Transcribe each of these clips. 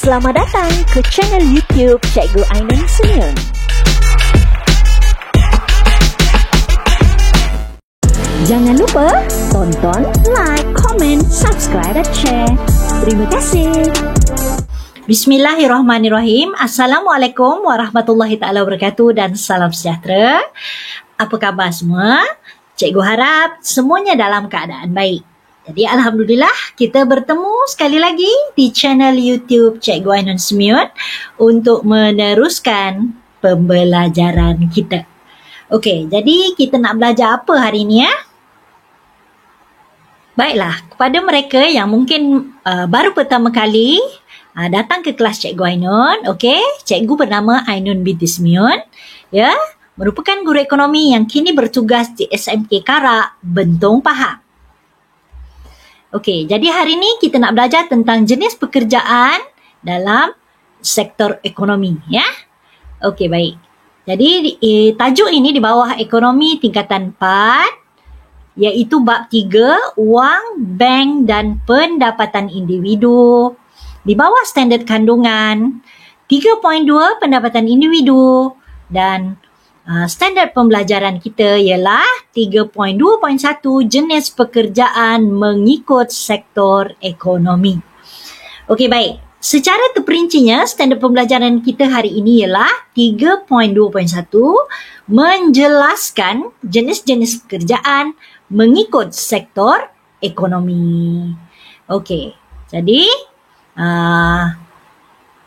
Selamat datang ke channel YouTube Cikgu Ainun Semyun. Jangan lupa tonton, like, komen, subscribe dan share. Terima kasih. Bismillahirrahmanirrahim. Assalamualaikum warahmatullahi taala wabarakatuh dan salam sejahtera. Apa khabar semua? Cikgu harap semuanya dalam keadaan baik. Jadi alhamdulillah kita bertemu sekali lagi di channel YouTube Cikgu Ainun Semyun untuk meneruskan pembelajaran kita. Okey, jadi kita nak belajar apa hari ini ya? Baiklah, kepada mereka yang mungkin baru pertama kali datang ke kelas Cikgu Ainun, okey, cikgu bernama Ainun binti Semyun, ya, merupakan guru ekonomi yang kini bertugas di SMK Karak, Bentong Pahang. Okey, jadi hari ini kita nak belajar tentang jenis pekerjaan dalam sektor ekonomi, ya. Okey, baik. Jadi tajuk ini di bawah ekonomi tingkatan 4, iaitu bab 3, wang, bank dan pendapatan individu. Di bawah standard kandungan 3.2 pendapatan individu dan standard pembelajaran kita ialah 3.2.1 jenis pekerjaan mengikut sektor ekonomi. Okey, baik. Secara terperincinya, standard pembelajaran kita hari ini ialah 3.2.1 menjelaskan jenis-jenis pekerjaan mengikut sektor ekonomi. Okey, jadi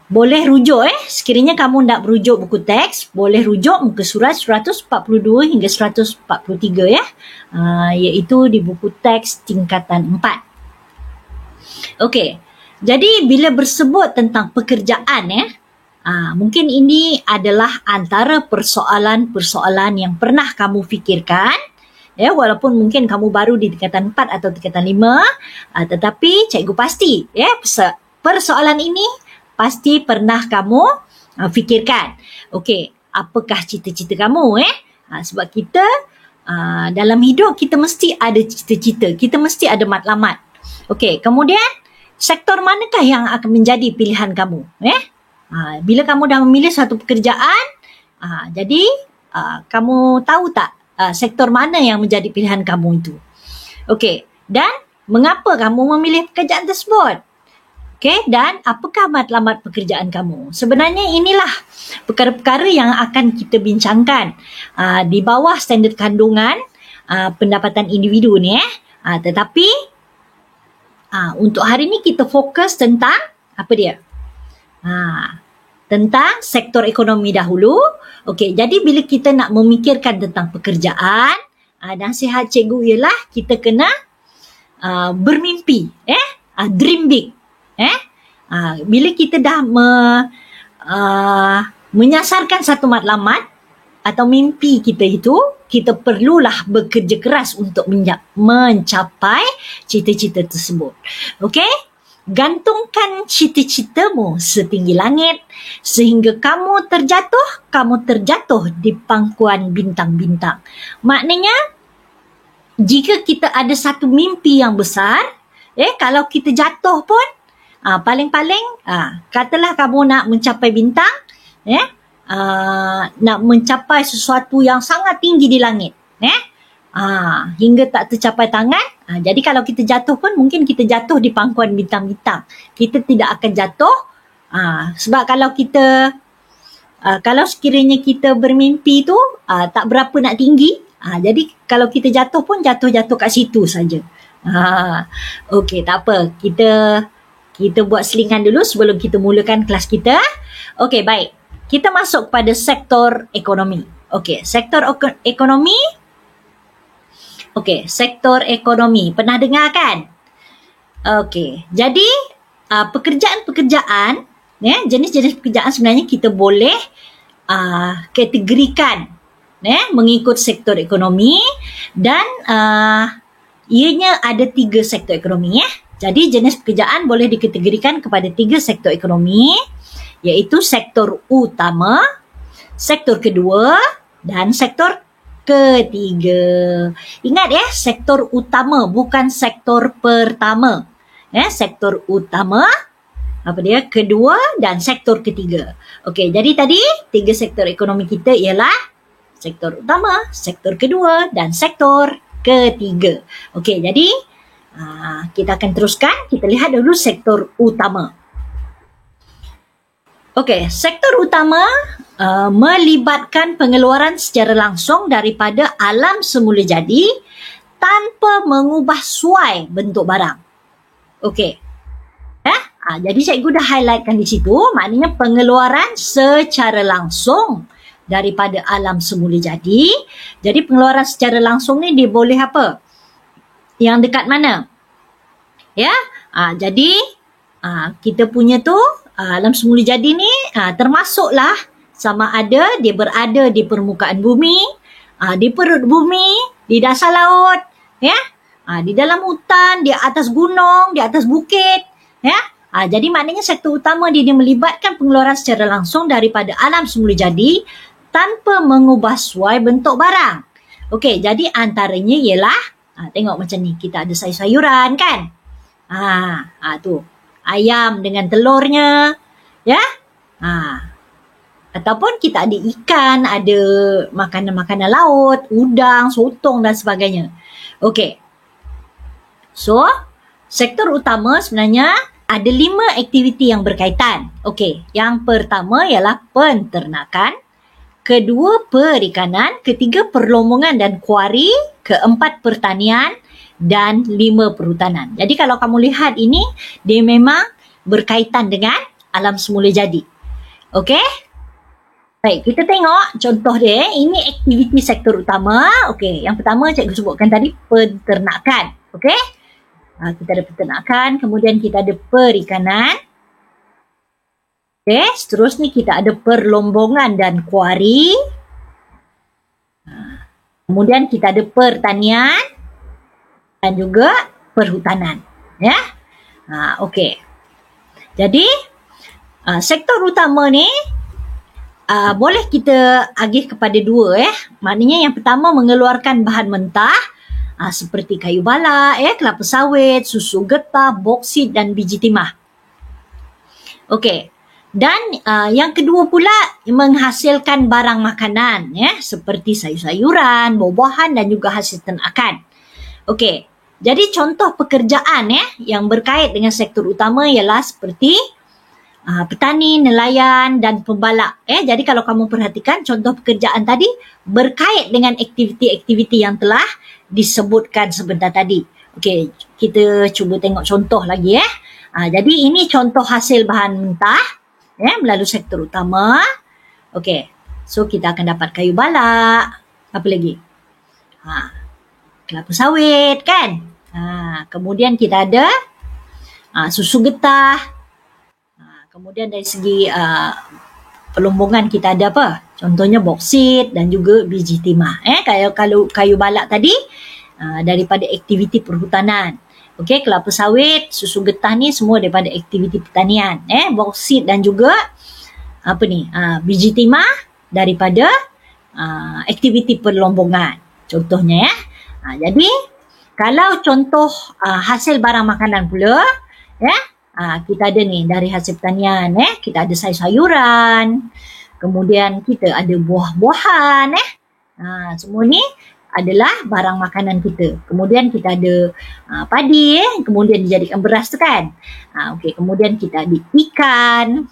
boleh rujuk sekiranya kamu nak berujuk buku teks, boleh rujuk muka surat 142 hingga 143 ya. Iaitu di buku teks tingkatan 4. Okey. Jadi bila bersebut tentang pekerjaan mungkin ini adalah antara persoalan-persoalan yang pernah kamu fikirkan. Ya, walaupun mungkin kamu baru di tingkatan 4 atau tingkatan 5, tetapi cikgu pasti persoalan ini pasti pernah kamu fikirkan. Okey, apakah cita-cita kamu? Sebab kita dalam hidup kita mesti ada cita-cita, kita mesti ada matlamat. Okey, kemudian sektor manakah yang akan menjadi pilihan kamu? Bila kamu dah memilih satu pekerjaan, jadi kamu tahu tak sektor mana yang menjadi pilihan kamu itu? Okey, dan mengapa kamu memilih pekerjaan tersebut? Okey, dan apakah matlamat pekerjaan kamu? Sebenarnya inilah perkara-perkara yang akan kita bincangkan di bawah standard kandungan pendapatan individu ni. Tetapi untuk hari ini kita fokus tentang apa dia? Tentang sektor ekonomi dahulu. Okey, jadi bila kita nak memikirkan tentang pekerjaan, nasihat cikgu ialah kita kena bermimpi, dream big. Bila kita dah menyasarkan satu matlamat atau mimpi kita itu, kita perlulah bekerja keras untuk mencapai cita-cita tersebut. Okey? Gantungkan cita-citamu setinggi langit sehingga kamu terjatuh di pangkuan bintang-bintang. Maknanya, jika kita ada satu mimpi yang besar, kalau kita jatuh pun, paling-paling katalah kamu nak mencapai bintang, nak mencapai sesuatu yang sangat tinggi di langit, hingga tak tercapai tangan. Jadi kalau kita jatuh pun mungkin kita jatuh di pangkuan bintang-bintang. Kita tidak akan jatuh sebab kalau sekiranya kita bermimpi tu tak berapa nak tinggi, jadi kalau kita jatuh pun jatuh kat situ saja. Okey, tak apa. Kita buat selingan dulu sebelum kita mulakan kelas kita. Okey, baik. Kita masuk pada sektor ekonomi. Okey, sektor ekonomi. Okey, sektor ekonomi. Pernah dengar kan? Okey, jadi pekerjaan-pekerjaan, jenis-jenis pekerjaan sebenarnya kita boleh kategorikan mengikut sektor ekonomi dan ianya ada 3 sektor ekonomi. Jadi jenis pekerjaan boleh dikategorikan kepada 3 sektor ekonomi, iaitu sektor utama, sektor kedua dan sektor ketiga. Ingat sektor utama bukan sektor pertama. Sektor utama, apa dia, kedua dan sektor ketiga. Okey, jadi tadi 3 sektor ekonomi kita ialah sektor utama, sektor kedua dan sektor ketiga. Okey, jadi kita akan teruskan. Kita lihat dulu sektor utama. Okey, sektor utama melibatkan pengeluaran secara langsung daripada alam semula jadi tanpa mengubah suai bentuk barang. Okey. Jadi cikgu dah highlightkan di situ, maknanya pengeluaran secara langsung daripada alam semula jadi. Jadi pengeluaran secara langsung ni dia boleh apa? Yang dekat mana? Ya. Jadi kita punya tu alam semula jadi ni termasuklah sama ada dia berada di permukaan bumi, di perut bumi, di dasar laut, ya. Di dalam hutan, di atas gunung, di atas bukit, ya. Jadi maknanya sektor utama dia melibatkan pengeluaran secara langsung daripada alam semula jadi tanpa mengubah suai bentuk barang. Okey, jadi antaranya ialah tengok macam ni, kita ada sayur-sayuran kan? Tu. Ayam dengan telurnya, ya? Ataupun kita ada ikan, ada makanan-makanan laut, udang, sotong dan sebagainya. Okey. So, sektor utama sebenarnya ada 5 aktiviti yang berkaitan. Okey, yang pertama ialah penternakan, kedua perikanan, ketiga perlombongan dan kuari, keempat pertanian dan 5 perhutanan. Jadi kalau kamu lihat ini, dia memang berkaitan dengan alam semula jadi. Okey? Baik, kita tengok contoh dia. Ini aktiviti sektor utama. Okey, yang pertama cikgu sebutkan tadi penternakan. Okey? Kita ada peternakan, kemudian kita ada perikanan. Okey, seterusnya kita ada perlombongan dan kuari. Kemudian kita ada pertanian dan juga perhutanan. Ya. Okey. Jadi, sektor utama ni boleh kita agih kepada 2 . Maknanya yang pertama mengeluarkan bahan mentah seperti kayu balak, kelapa sawit, susu getah, boksit dan biji timah. Okey. Dan yang kedua pula menghasilkan barang makanan, seperti sayur-sayuran, buah-buahan dan juga hasil ternakan. Okey. Jadi contoh pekerjaan yang berkait dengan sektor utama ialah seperti petani, nelayan dan pembalak. Jadi kalau kamu perhatikan contoh pekerjaan tadi berkait dengan aktiviti-aktiviti yang telah disebutkan sebentar tadi. Okey, kita cuba tengok contoh lagi. Jadi ini contoh hasil bahan mentah melalui sektor utama. Okey, so kita akan dapat kayu balak. Apa lagi? Kelapa sawit kan? Kemudian kita ada susu getah. Kemudian dari segi pelombongan kita ada apa? Contohnya boksit dan juga biji timah. Kalau kayu balak tadi daripada aktiviti perhutanan. Okey, kelapa sawit, susu getah ni semua daripada aktiviti pertanian. Boksit dan juga biji timah daripada aktiviti perlombongan. Contohnya jadi kalau contoh hasil barang makanan pula, kita ada ni dari hasil pertanian, kita ada sayur-sayuran, kemudian kita ada buah-buahan, semua ni adalah barang makanan kita. Kemudian kita ada padi, kemudian dijadikan beras tu kan. Okey, kemudian kita ada ikan,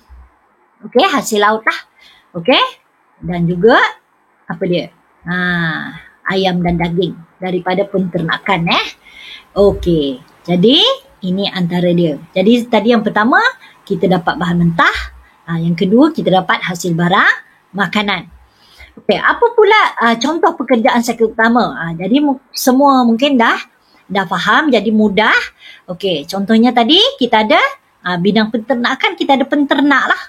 okey, hasil laut lah, okey, dan juga apa dia? Ayam dan daging daripada penternakan. Okey, jadi ini antara dia. Jadi tadi yang pertama kita dapat bahan mentah, yang kedua kita dapat hasil barang makanan. Okey, apa pula contoh pekerjaan sektor utama? Jadi semua mungkin dah faham, jadi mudah. Okey, contohnya tadi kita ada bidang penternakan, kita ada penternak lah.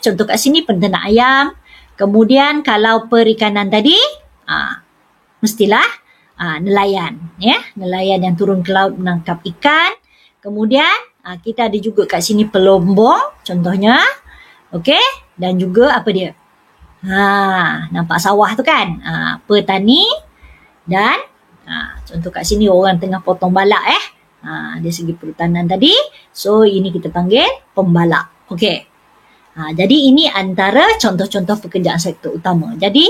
Contoh kat sini penternak ayam. Kemudian kalau perikanan tadi mestilah nelayan, nelayan yang turun ke laut menangkap ikan. Kemudian kita ada juga kat sini pelombong contohnya. Okey, dan juga apa dia? Nampak sawah tu kan? Petani dan contoh kat sini orang tengah potong balak Dari segi perhutanan tadi, so ini kita panggil pembalak. Okey. Jadi ini antara contoh-contoh pekerjaan sektor utama. Jadi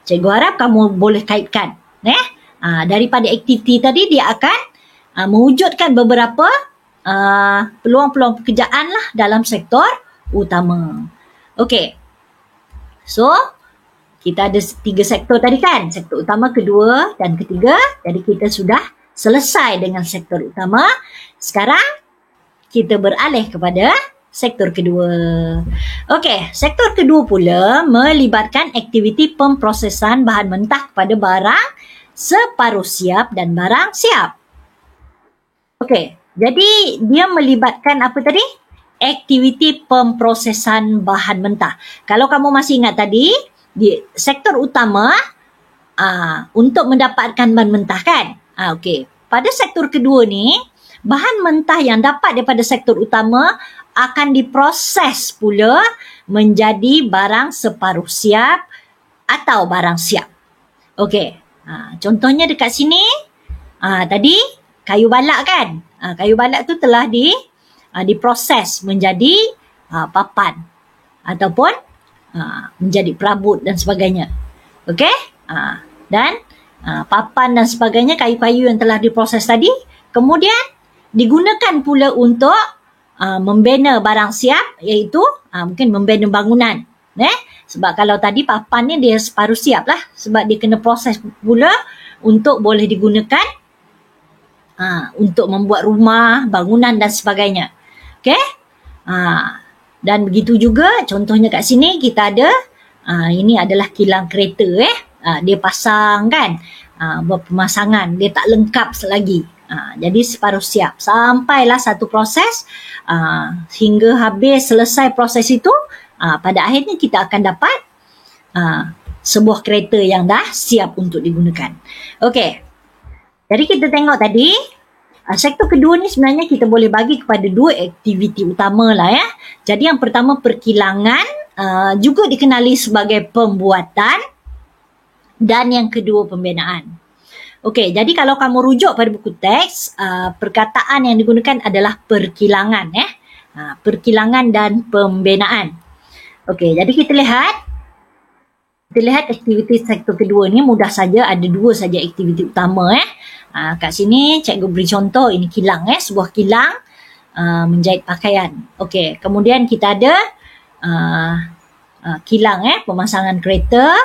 cikgu harap kamu boleh kaitkan daripada aktiviti tadi dia akan mewujudkan beberapa peluang-peluang pekerjaan lah dalam sektor utama. Okey. So kita ada 3 sektor tadi kan, sektor utama, kedua dan ketiga. Jadi kita sudah selesai dengan sektor utama. Sekarang kita beralih kepada sektor kedua. Okey, sektor kedua pula melibatkan aktiviti pemprosesan bahan mentah kepada barang separuh siap dan barang siap. Okey, jadi dia melibatkan apa tadi? Aktiviti pemprosesan bahan mentah. Kalau kamu masih ingat tadi, di sektor utama untuk mendapatkan bahan mentah kan? Okey, pada sektor kedua ni, bahan mentah yang dapat daripada sektor utama akan diproses pula menjadi barang separuh siap atau barang siap. Okey, contohnya dekat sini, tadi kayu balak kan? Kayu balak tu telah diproses menjadi papan ataupun menjadi perabot dan sebagainya. Okey? Dan papan dan sebagainya, kayu-kayu yang telah diproses tadi, kemudian digunakan pula untuk membina barang siap, iaitu mungkin membina bangunan. Sebab kalau tadi papan ni dia separuh siap lah, sebab dia kena proses pula untuk boleh digunakan untuk membuat rumah, bangunan dan sebagainya. Okey? Dan begitu juga contohnya kat sini kita ada ini adalah kilang kereta dia pasang kan, berpemasangan, dia tak lengkap lagi. Jadi separuh siap sampailah satu proses hingga habis selesai proses itu, pada akhirnya kita akan dapat sebuah kereta yang dah siap untuk digunakan. Okey, jadi kita tengok tadi sektor kedua ni sebenarnya kita boleh bagi kepada 2 aktiviti utama lah ya. Jadi yang pertama perkilangan, juga dikenali sebagai pembuatan, dan yang kedua pembinaan. Okey, jadi kalau kamu rujuk pada buku teks, perkataan yang digunakan adalah perkilangan perkilangan dan pembinaan. Okey, jadi kita lihat aktiviti sektor kedua ni mudah saja, ada 2 saja aktiviti utama kat sini cikgu beri contoh, ini kilang sebuah kilang menjahit pakaian. Okey, kemudian kita ada kilang pemasangan kereta,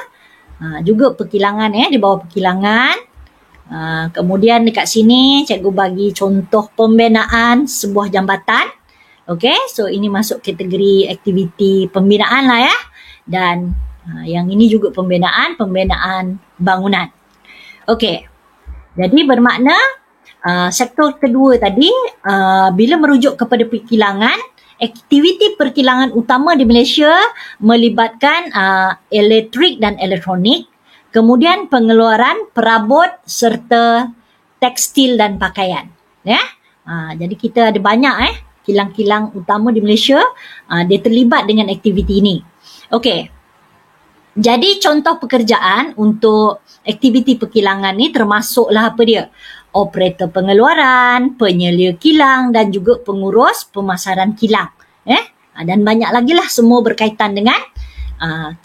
juga perkilangan di bawah perkilangan. Kemudian dekat sini cikgu bagi contoh pembinaan sebuah jambatan. Okey, so ini masuk kategori aktiviti pembinaan lah ya. Dan yang ini juga pembinaan bangunan. Okey, jadi bermakna sektor kedua tadi bila merujuk kepada perkilangan, aktiviti perkilangan utama di Malaysia melibatkan elektrik dan elektronik, kemudian pengeluaran perabot serta tekstil dan pakaian. Jadi kita ada banyak kilang-kilang utama di Malaysia, dia terlibat dengan aktiviti ini. Okey, jadi contoh pekerjaan untuk aktiviti perkilangan ni termasuklah apa dia? Operator pengeluaran, penyelia kilang dan juga pengurus pemasaran kilang. Dan banyak lagi lah, semua berkaitan dengan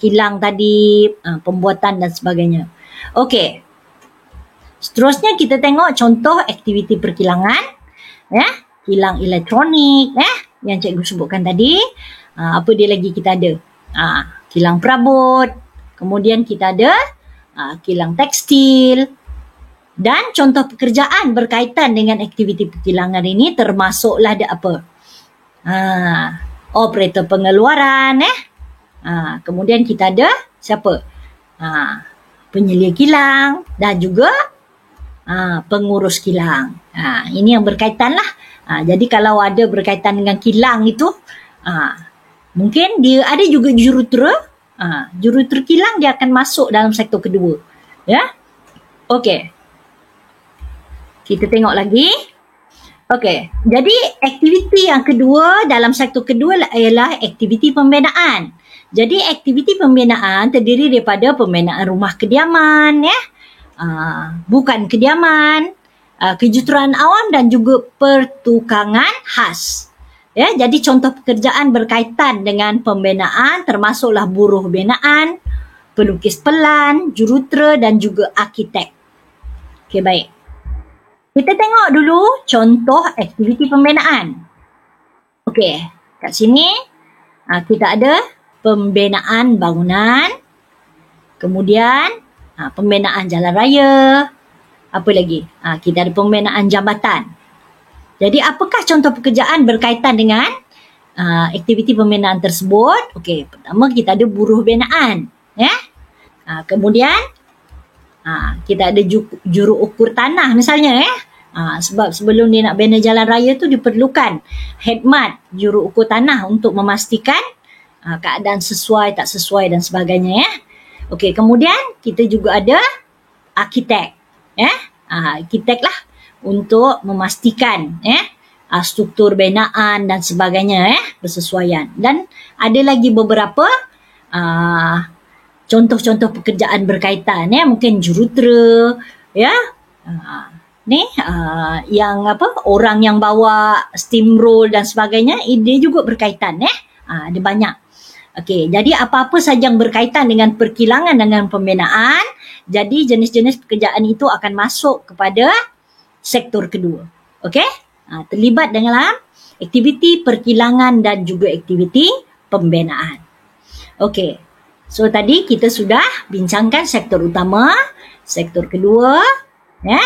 kilang tadi, pembuatan dan sebagainya. Okey, seterusnya kita tengok contoh aktiviti perkilangan. Kilang elektronik yang cikgu sebutkan tadi. Apa dia lagi kita ada? Kilang perabot, kemudian kita ada kilang tekstil. Dan contoh pekerjaan berkaitan dengan aktiviti perkilangan ini termasuklah ada apa? Operator pengeluaran, kemudian kita ada siapa? Penyelia kilang dan juga pengurus kilang. Ini yang berkaitan lah. Jadi kalau ada berkaitan dengan kilang itu, mungkin dia ada juga jurutera. Jurutera kilang dia akan masuk dalam sektor kedua. Okey. Kita tengok lagi. Okey, jadi aktiviti yang kedua dalam sektor kedua ialah aktiviti pembinaan. Jadi aktiviti pembinaan terdiri daripada pembinaan rumah kediaman, bukan kediaman, kejuruteraan awam dan juga pertukangan khas. Ya, jadi contoh pekerjaan berkaitan dengan pembinaan termasuklah buruh binaan, pelukis pelan, jurutera dan juga arkitek. Okey, baik. Kita tengok dulu contoh aktiviti pembinaan. Okey, kat sini kita ada pembinaan bangunan, kemudian pembinaan jalan raya, apa lagi? Kita ada pembinaan jambatan. Jadi apakah contoh pekerjaan berkaitan dengan aktiviti pembinaan tersebut? Okey, pertama kita ada buruh binaan, ya. Kemudian kita ada juru ukur tanah misalnya, ya. Sebab sebelum dia nak bina jalan raya tu diperlukan khidmat juru ukur tanah untuk memastikan keadaan sesuai tak sesuai dan sebagainya, ya. Okey, kemudian kita juga ada arkitek, ya. Arkitek lah untuk memastikan struktur binaan dan sebagainya bersesuaian. Dan ada lagi beberapa contoh-contoh pekerjaan berkaitan, mungkin jurutera, ya. Yang orang yang bawa steamroll dan sebagainya, dia juga berkaitan, ada banyak. Okey, jadi apa-apa sahaja yang berkaitan dengan perkilangan dengan pembinaan, jadi jenis-jenis pekerjaan itu akan masuk kepada sektor kedua. Okey? Terlibat dalam aktiviti perkilangan dan juga aktiviti pembinaan. Okey. So tadi kita sudah bincangkan sektor utama, sektor kedua, ya.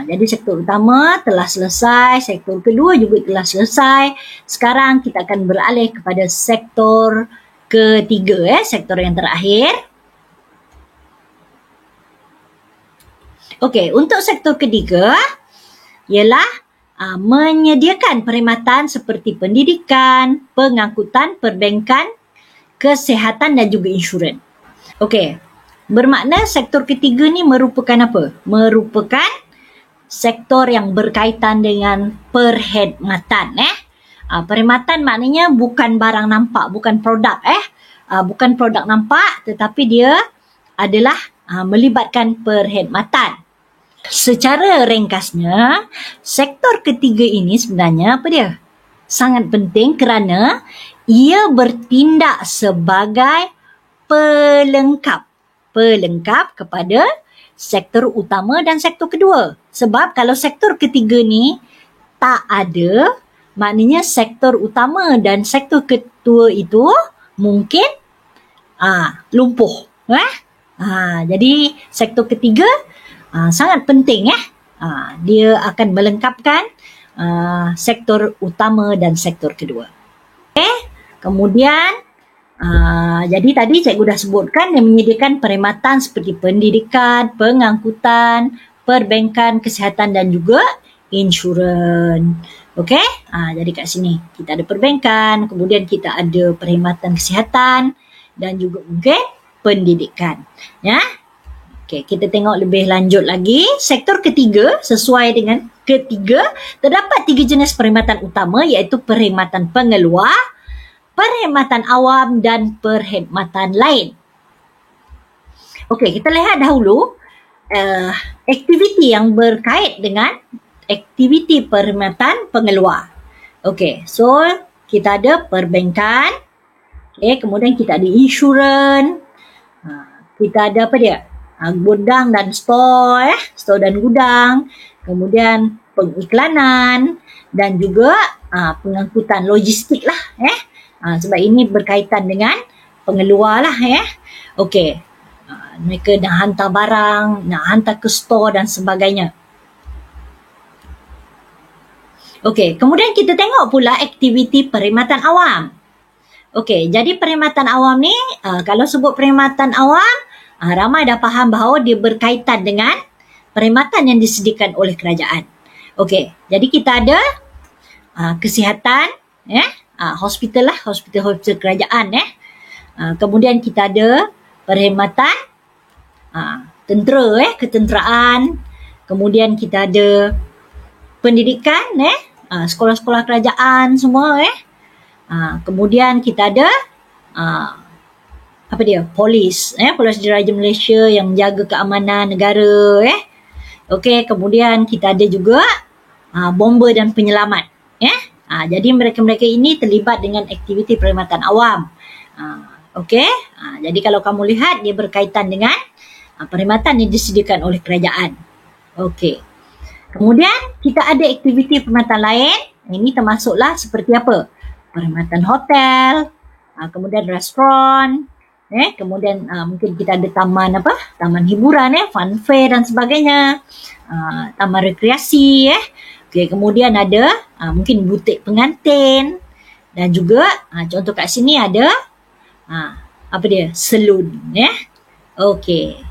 Jadi sektor utama telah selesai, sektor kedua juga telah selesai. Sekarang kita akan beralih kepada sektor ketiga, sektor yang terakhir. Okey, untuk sektor ketiga ialah menyediakan perkhidmatan seperti pendidikan, pengangkutan, perbankan, kesihatan dan juga insurans. Okey, bermakna sektor ketiga ni merupakan apa? Merupakan sektor yang berkaitan dengan perkhidmatan. Perkhidmatan maknanya bukan barang nampak, bukan produk. Bukan produk nampak, tetapi dia adalah melibatkan perkhidmatan. Secara ringkasnya, sektor ketiga ini sebenarnya apa dia? Sangat penting kerana ia bertindak sebagai pelengkap kepada sektor utama dan sektor kedua. Sebab kalau sektor ketiga ni tak ada, maknanya sektor utama dan sektor kedua itu mungkin lumpuh. Jadi sektor ketiga sangat penting, dia akan melengkapkan sektor utama dan sektor kedua. Kemudian jadi tadi cikgu dah sebutkan dia menyediakan perkhidmatan seperti pendidikan, pengangkutan, perbankan, kesihatan dan juga insurans. Okey? Jadi kat sini kita ada perbankan, kemudian kita ada perkhidmatan kesihatan dan juga mungkin pendidikan. Ya. Okey, kita tengok lebih lanjut lagi. Sektor ketiga, sesuai dengan ketiga, terdapat 3 jenis perkhidmatan utama iaitu perkhidmatan pengeluar, perkhidmatan awam dan perkhidmatan lain. Okey, kita lihat dahulu aktiviti yang berkait dengan aktiviti perkhidmatan pengeluar. Okey, so kita ada perbankan, kemudian kita ada insurans, kita ada apa dia? Gudang dan store, store dan gudang, kemudian pengiklanan dan juga pengangkutan logistik lah, sebab ini berkaitan dengan pengeluar lah, Okey, mereka nak hantar barang, nak hantar ke store dan sebagainya. Okey, kemudian kita tengok pula aktiviti perkhidmatan awam. Okey, jadi perkhidmatan awam ni, kalau sebut perkhidmatan awam, ramai dah faham bahawa dia berkaitan dengan perkhidmatan yang disediakan oleh kerajaan. Okey, jadi kita ada kesihatan, hospital lah, hospital kerajaan. Kemudian kita ada perkhidmatan tentera, ketenteraan. Kemudian kita ada pendidikan, sekolah-sekolah kerajaan semua. Kemudian kita ada polis, Polis Diraja Malaysia yang menjaga keamanan negara, Okey, kemudian kita ada juga bomba dan penyelamat. Ya. Jadi mereka-mereka ini terlibat dengan aktiviti perkhidmatan awam. Okey. Jadi kalau kamu lihat dia berkaitan dengan perkhidmatan yang disediakan oleh kerajaan. Okey. Kemudian kita ada aktiviti perkhidmatan lain. Ini termasuklah seperti apa? Perkhidmatan hotel, kemudian restoran, kemudian mungkin kita ada taman hiburan, fun fair dan sebagainya, taman rekreasi, okay, kemudian ada mungkin butik pengantin, dan juga contoh kat sini ada salon, okey.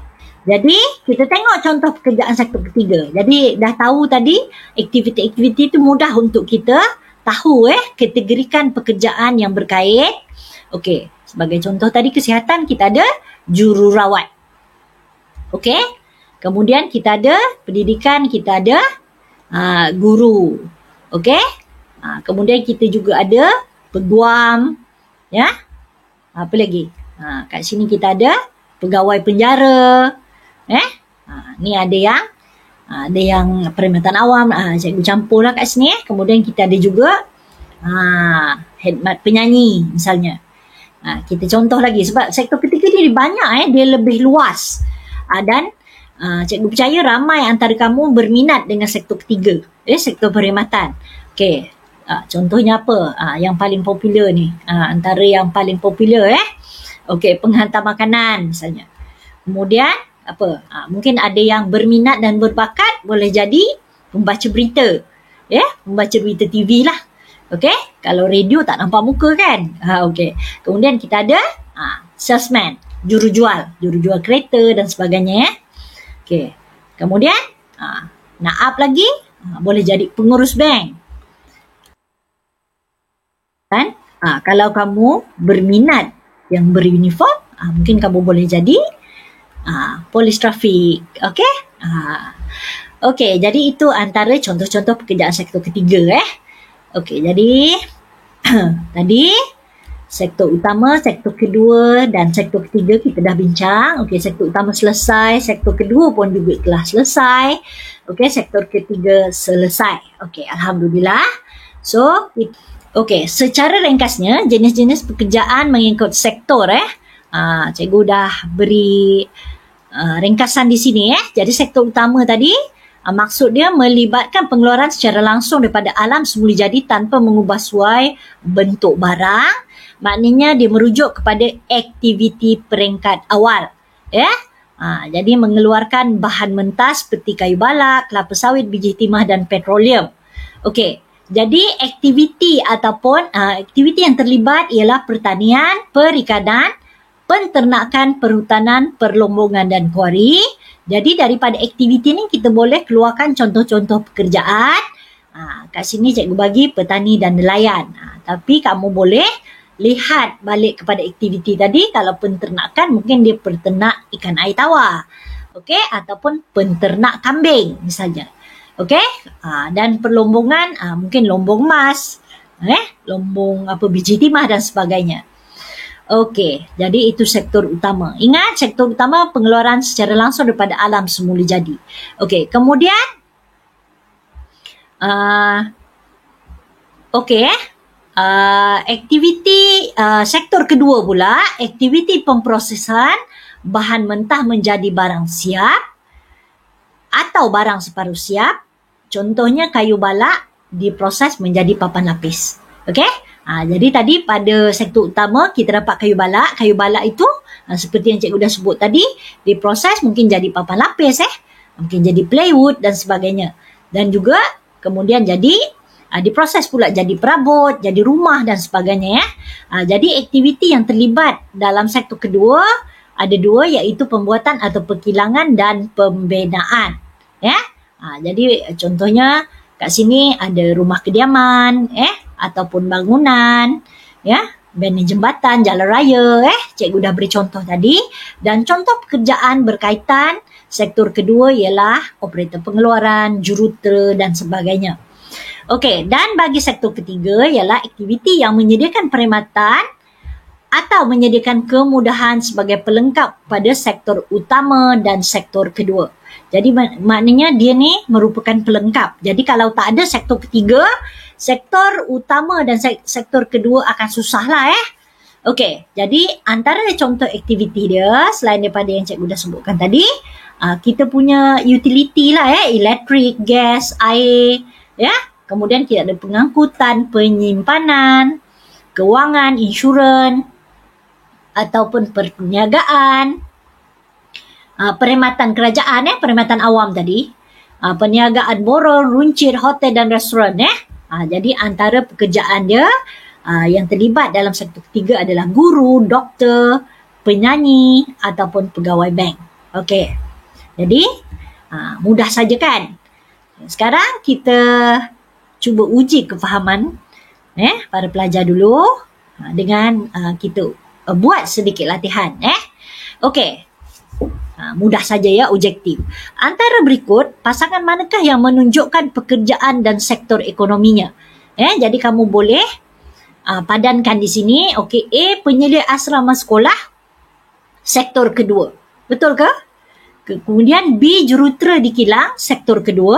Jadi kita tengok contoh pekerjaan sektor ketiga. Jadi dah tahu tadi aktiviti-aktiviti itu mudah untuk kita tahu kategorikan pekerjaan yang berkait. Okey, sebagai contoh tadi kesihatan kita ada jururawat. Okey. Kemudian kita ada pendidikan, kita ada guru. Okey. Kemudian kita juga ada peguam, ya. Apa lagi? Kat sini kita ada pegawai penjara. Ni ada yang perkhidmatan awam, cikgu campurlah kat sini. Kemudian kita ada juga khidmat penyanyi misalnya. Kita contoh lagi sebab sektor ketiga ni banyak, dia lebih luas. Dan cikgu percaya ramai antara kamu berminat dengan sektor ketiga, sektor perkhidmatan. Okey, contohnya apa? Yang paling popular ni, antara yang paling popular okey, penghantar makanan misalnya. Kemudian mungkin ada yang berminat dan berbakat boleh jadi pembaca berita, pembaca berita TV lah. Okey, kalau radio tak nampak muka kan. Okey. Kemudian kita ada salesman, jurujual kereta dan sebagainya. Okey. Kemudian nak up lagi, boleh jadi pengurus bank. Kan? Kalau kamu berminat yang beruniform, mungkin kamu boleh jadi polis trafik. Okey? Okey, jadi itu antara contoh-contoh pekerjaan sektor ketiga. Okey, jadi tadi sektor utama, sektor kedua dan sektor ketiga kita dah bincang. Okey, sektor utama selesai, sektor kedua pun juga telah selesai. Okey, sektor ketiga selesai. Okey, alhamdulillah. So, okey, secara ringkasnya jenis-jenis pekerjaan mengikut sektor cikgu dah beri ringkasan di sini. Jadi sektor utama tadi maksud dia melibatkan pengeluaran secara langsung daripada alam semula jadi tanpa mengubah suai bentuk barang. Maknanya dia merujuk kepada aktiviti peringkat awal. Jadi mengeluarkan bahan mentah seperti kayu balak, kelapa sawit, biji timah dan petroleum. Okey, jadi aktiviti ataupun aktiviti yang terlibat ialah pertanian, perikanan, penternakan, perhutanan, perlombongan dan kuari. Jadi daripada aktiviti ni kita boleh keluarkan contoh-contoh pekerjaan. Kat sini cikgu bagi petani dan nelayan. Tapi kamu boleh lihat balik kepada aktiviti tadi. Kalau penternakan mungkin dia peternak ikan air tawar. Okey, ataupun penternak kambing misalnya. Okey, dan perlombongan mungkin lombong emas, lombong biji timah dan sebagainya. Okey, jadi itu sektor utama. Ingat, sektor utama pengeluaran secara langsung daripada alam semula jadi. Okey, kemudian aktiviti sektor kedua pula, aktiviti pemprosesan bahan mentah menjadi barang siap atau barang separuh siap. Contohnya kayu balak diproses menjadi papan lapis. Okey? Jadi tadi pada sektor utama kita dapat kayu balak. Kayu balak itu seperti yang cikgu dah sebut tadi, diproses mungkin jadi papan lapis, mungkin jadi plywood dan sebagainya. Dan juga kemudian jadi diproses pula jadi perabot, jadi rumah dan sebagainya. Jadi aktiviti yang terlibat dalam sektor kedua ada dua, iaitu pembuatan atau perkilangan dan pembinaan. Jadi contohnya kat sini ada rumah kediaman, ataupun bangunan, benteng jembatan, jalan raya, cikgu dah beri contoh tadi. Dan contoh pekerjaan berkaitan sektor kedua ialah operator pengeluaran, jurutera dan sebagainya. Okey, dan bagi sektor ketiga ialah aktiviti yang menyediakan perkhidmatan atau menyediakan kemudahan sebagai pelengkap pada sektor utama dan sektor kedua. Jadi maknanya dia ni merupakan pelengkap. Jadi kalau tak ada sektor ketiga, sektor utama dan sektor kedua akan susah lah Okey, jadi antara contoh aktiviti dia selain daripada yang cikgu dah sebutkan tadi, kita punya utility lah elektrik, gas, air, Kemudian kita ada pengangkutan, penyimpanan, kewangan, insurans ataupun perniagaan, perkhidmatan kerajaan perkhidmatan awam tadi, perniagaan borong, runcit, hotel dan restoran jadi antara pekerjaan dia yang terlibat dalam sektor ketiga adalah guru, doktor, penyanyi ataupun pegawai bank. Okey. Jadi mudah saja kan? Sekarang kita cuba uji kefahaman para pelajar dulu dengan kita buat sedikit latihan Okey. Mudah saja objektif. Antara berikut, pasangan manakah yang menunjukkan pekerjaan dan sektor ekonominya? Jadi kamu boleh padankan di sini. Okey, A, penyelia asrama sekolah, sektor kedua. Betul ke? Kemudian B, jurutera di kilang, sektor kedua.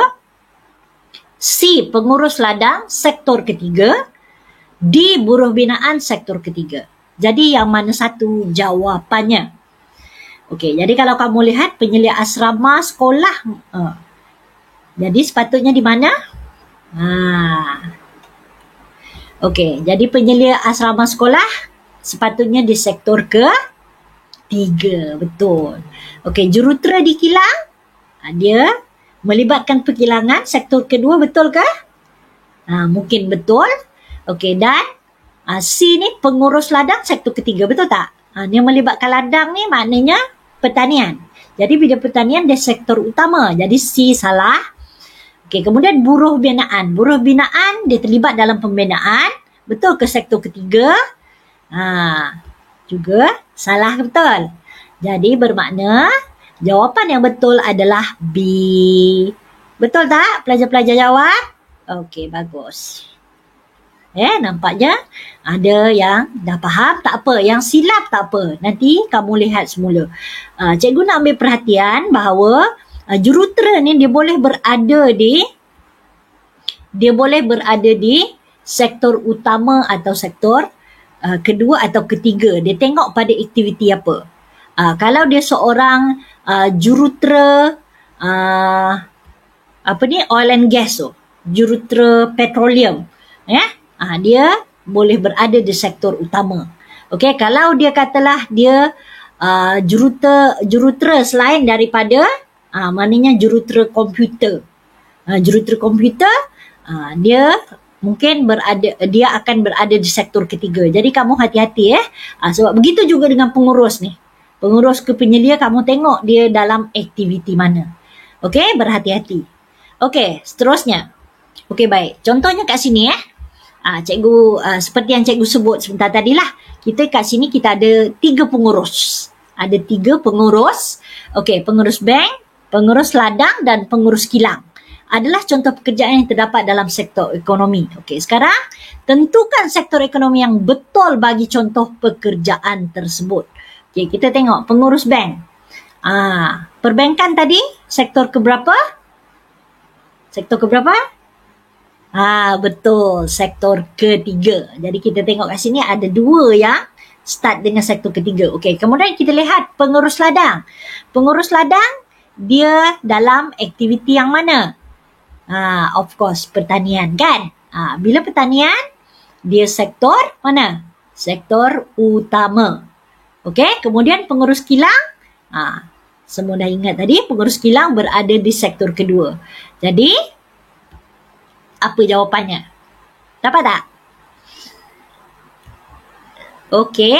C, pengurus ladang, sektor ketiga. D, buruh binaan, sektor ketiga. Jadi yang mana satu jawapannya? Okey, jadi kalau kamu lihat penyelia asrama sekolah, jadi sepatutnya di mana? Okey, jadi penyelia asrama sekolah sepatutnya di sektor ke-3, betul. Okey, jurutera di kilang, dia melibatkan perkilangan, sektor kedua, betul ke? Mungkin betul. Okey, dan C ni pengurus ladang, sektor ketiga, betul tak? Dia melibatkan ladang ni maknanya pertanian. Jadi bila pertanian dia sektor utama. Jadi C salah. Okey, kemudian buruh binaan. Buruh binaan dia terlibat dalam pembinaan. Betul ke sektor ketiga? Juga salah, betul. Jadi bermakna jawapan yang betul adalah B. Betul tak pelajar-pelajar jawab? Okey, bagus. Nampaknya ada yang dah faham, tak apa. Yang silap tak apa. Nanti kamu lihat semula. Cikgu nak ambil perhatian bahawa jurutera ni dia boleh berada di sektor utama atau sektor kedua atau ketiga. Dia tengok pada aktiviti apa. Kalau dia seorang jurutera oil and gas jurutera petroleum, dia boleh berada di sektor utama. Okey, kalau dia katalah dia jurutera selain daripada maknanya jurutera komputer. Jurutera komputer dia mungkin dia akan berada di sektor ketiga. Jadi kamu hati-hati sebab begitu juga dengan pengurus ni. Pengurus ke penyelia, kamu tengok dia dalam aktiviti mana. Okey, berhati-hati. Okey, seterusnya. Okey, baik. Contohnya kat sini cikgu seperti yang cikgu sebut sebentar tadi lah. Kita kat sini kita ada 3 pengurus. Ada 3 pengurus. Okey, pengurus bank, pengurus ladang dan pengurus kilang. Adalah contoh pekerjaan yang terdapat dalam sektor ekonomi. Okey, sekarang tentukan sektor ekonomi yang betul bagi contoh pekerjaan tersebut. Okey, kita tengok pengurus bank. Perbankan tadi sektor keberapa? Sektor keberapa? Betul, sektor ketiga. Jadi kita tengok kat sini ada 2 yang start dengan sektor ketiga. Okey, kemudian kita lihat pengurus ladang. Pengurus ladang dia dalam aktiviti yang mana? Of course, pertanian kan? Bila pertanian, dia sektor mana? Sektor utama. Okey, kemudian pengurus kilang, semua dah ingat tadi, pengurus kilang berada di sektor kedua. Jadi apa jawapannya? Dapat tak? Okey.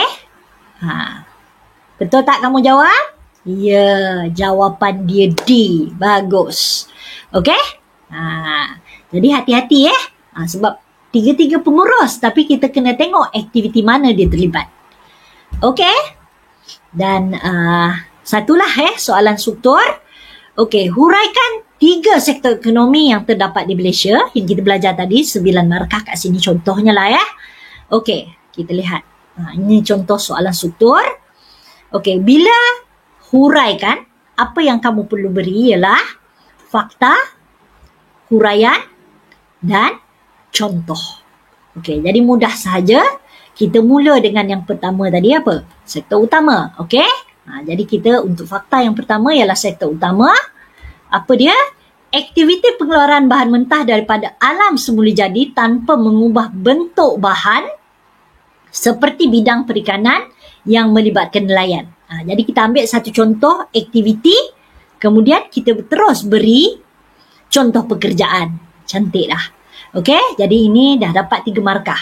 Betul tak kamu jawab? Ya, jawapan dia D. Bagus. Okey? Jadi hati-hati sebab 3 pengurus, tapi kita kena tengok aktiviti mana dia terlibat. Okey? Dan satulah soalan struktur. Okey, huraikan 3 sektor ekonomi yang terdapat di Malaysia yang kita belajar tadi, 9 markah kat sini contohnya lah Okey, kita lihat. Ini contoh soalan struktur. Okey, bila huraikan, apa yang kamu perlu beri ialah fakta, huraian dan contoh. Okey, jadi mudah sahaja. Kita mula dengan yang pertama tadi apa? Sektor utama. Okey? Jadi kita untuk fakta yang pertama ialah sektor utama. Apa dia? Aktiviti pengeluaran bahan mentah daripada alam semula jadi tanpa mengubah bentuk bahan seperti bidang perikanan yang melibatkan nelayan. Jadi kita ambil satu contoh aktiviti, kemudian kita terus beri contoh pekerjaan. Cantik dah. Okey, jadi ini dah dapat 3 markah.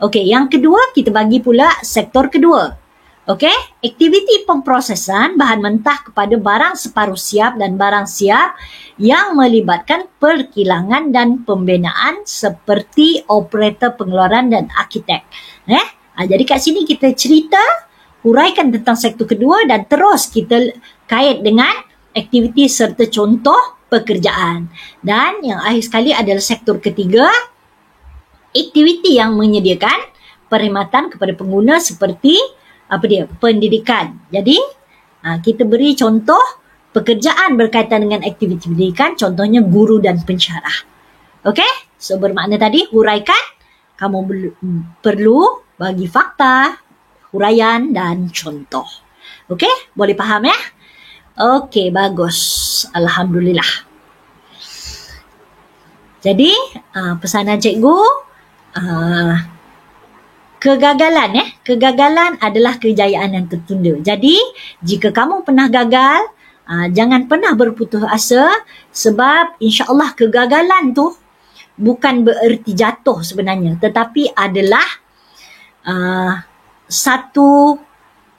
Okey, yang kedua kita bagi pula sektor kedua. Okey, aktiviti pemprosesan bahan mentah kepada barang separuh siap dan barang siap yang melibatkan perkilangan dan pembinaan seperti operator pengeluaran dan arkitek. Jadi kat sini kita cerita, huraikan tentang sektor kedua dan terus kita kait dengan aktiviti serta contoh pekerjaan. Dan yang akhir sekali adalah sektor ketiga, aktiviti yang menyediakan perkhidmatan kepada pengguna seperti pendidikan. Jadi kita beri contoh pekerjaan berkaitan dengan aktiviti pendidikan, contohnya guru dan pensyarah. Okey, so bermakna tadi huraikan, kamu perlu bagi fakta, huraian dan contoh. Okey, boleh faham ya? Okey, bagus. Alhamdulillah. Jadi pesanan cikgu, kegagalan adalah kejayaan yang tertunda. Jadi jika kamu pernah gagal, jangan pernah berputus asa, sebab insya-Allah kegagalan tu bukan bererti jatuh sebenarnya, tetapi adalah satu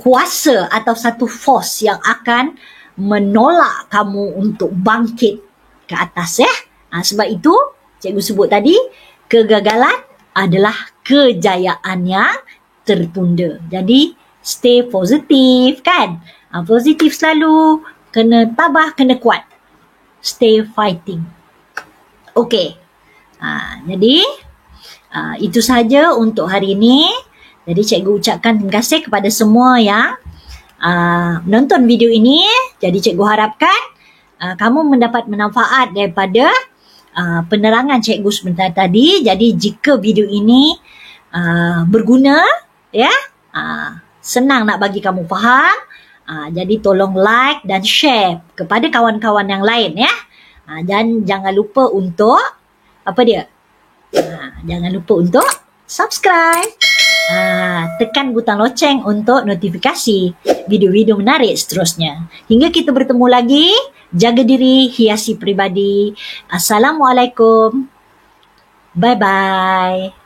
kuasa atau satu force yang akan menolak kamu untuk bangkit ke atas ya. Sebab itu cikgu sebut tadi, kegagalan adalah kejayaan yang tertunda. Jadi stay positif kan. Positif selalu, kena tabah, kena kuat. Stay fighting. Okey. Jadi itu sahaja untuk hari ini. Jadi cikgu ucapkan terima kasih kepada semua yang menonton video ini. Jadi cikgu harapkan kamu mendapat manfaat daripada penerangan cikgu sebentar tadi. Jadi jika video ini berguna ya, senang nak bagi kamu faham, jadi tolong like dan share kepada kawan-kawan yang lain ya. Dan jangan lupa untuk jangan lupa untuk subscribe, tekan butang loceng untuk notifikasi video-video menarik seterusnya. Hingga kita bertemu lagi, jaga diri, hiasi peribadi. Assalamualaikum. Bye-bye.